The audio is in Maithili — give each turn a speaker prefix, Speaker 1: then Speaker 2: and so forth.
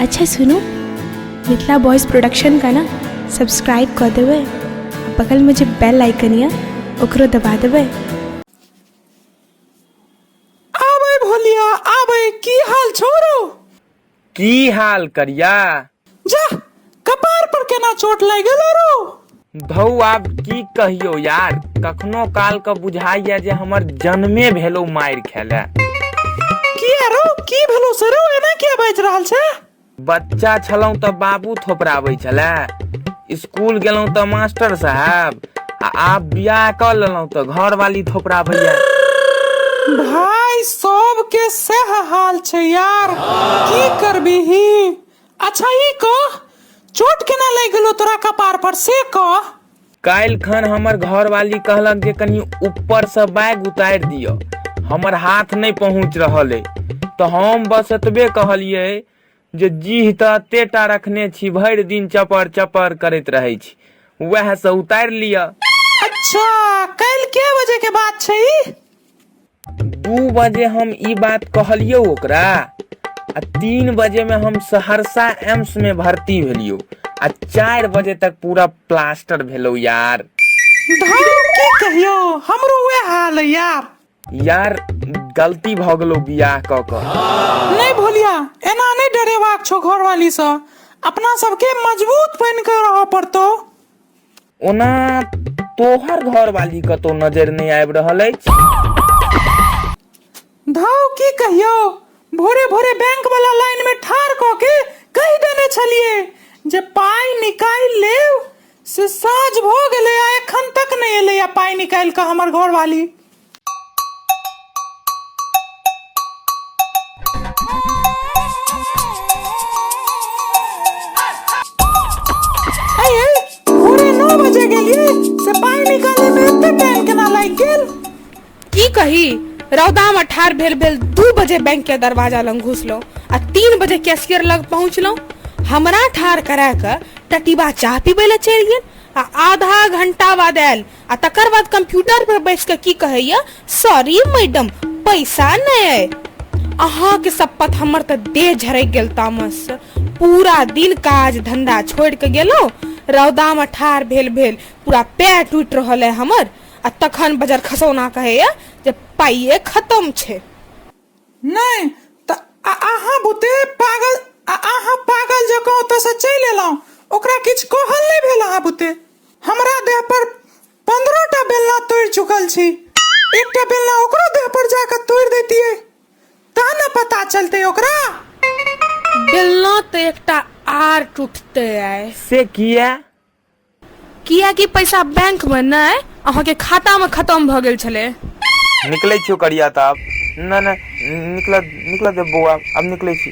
Speaker 1: अच्छा सुनो, मिथिला बॉयज प्रोडक्शन का ना सब्सक्राइब कर देवे, बगल में जो बेल आइकन है ओकरो दबा देवे।
Speaker 2: आबे भोलिया आबे, की हाल छोरो?
Speaker 3: की हाल करिया?
Speaker 2: जा कपार पर केना चोट लग गेलो रो?
Speaker 3: धौ आब की कहियो यार, कखनो काल का बुझाइया जे हमर जन्मे भेलो मार खेले।
Speaker 2: किया रो, की भेलो सरो? एना किया बाज रहल छै?
Speaker 3: बच्चा छलौं त बाबू थोपराबै छले, स्कूल गेलौं त मास्टर साहब, आ आब बियाह क लेलौं त घर वाली थोपराबैया।
Speaker 2: भाई सब के सह हाल छै यार, की करबी ही? अच्छा ई कह, चोट केना लग गेलो तोरा कपार पर से कह।
Speaker 3: काल्हि खन हमर घर वाली कहलक जे कनी ऊपर से बैग उतारि दियो, हमर हाथ नहीं पहुंच रहल है, तो हम बस एतबे कहलिए जे जीह त एतेटा रखने छी, भरि दिन चपर चपर करैत रहै छी, वएह से उतारि लिया।
Speaker 2: अच्छा कल के बजे के बात छै?
Speaker 3: 2 बजे हम ई बात कहलियो ओकरा, आ 3 बजे में हम सहरसा एम्स में भर्ती भेलियो, आ 4 बजे तक पूरा प्लास्टर भेलो यार।
Speaker 2: धौ की कहियो, हमरो वह हाल है यार।
Speaker 3: यार गलती भ गेलो बियाह क क।
Speaker 2: नहीं भोलिया, एना नहीं डरेबाक छो घर वाली से, अपना सबके मजबूत बन के रह पड़तो।
Speaker 3: ओना तोहर घर वाली कतो नजर नहीं आबि रहल अछि।
Speaker 2: धौ की कहियो, भोरे भोरे बैंक वाला लाइन में ठार क के कहि देने छलिए जे पाई निकाल लेव, से साँझ भ गेले आ एखन तक नहीं एले या पाई निकाल के हमर घर वाली। भोरे 9 बजे गेलिए से पाई निकाले में एते टाइम केना लाग गेल?
Speaker 4: की कही, रौदा में ठार भेल 2 बजे बैंक के दरवाजा लंग घुसलो, आ 3 बजे कैशियर लग पहुंचलो। हमरा ठार करा के टटीबा चाह पीबे ले चल गेल, आ आधा घंटा बाद आयल, आ तकर बाद कंप्यूटर पर बैठ के की कहैया, सॉरी मैडम पैसा नहीं है। अहाँ के शपथ, हमर त देह झरक गेल तामस से। पूरा दिन काज धंधा छोड़ के गेलो, रौदा में ठार भेल पूरा पैर टूट रहल है हमर, आ तखन बजर खसौना कहैया जे पाइए खत्म छे।
Speaker 2: नहीं त अहाँ बुते पागल, अहाँ पागल जकां ओतऽ से चलि एलहुं, ओकरा किछ कहल नहीं भेल। अहाँ बुते हमरा देह पर 15टा बेलना तोड़ चुकल छी, एकटा बेलना ओकरो देह पर जाकर तोड़ देतिए ता न पता चलते ओकरा।
Speaker 4: बेलना तो एकटा आर टूटते है।
Speaker 3: से किया?
Speaker 4: किया कि पैसा बैंक में नहीं, अहाँ के खाता में खत्म भ गेल छले।
Speaker 3: निकले छियो करिया त आब। न निकल दे बौआ, अब निकले छी।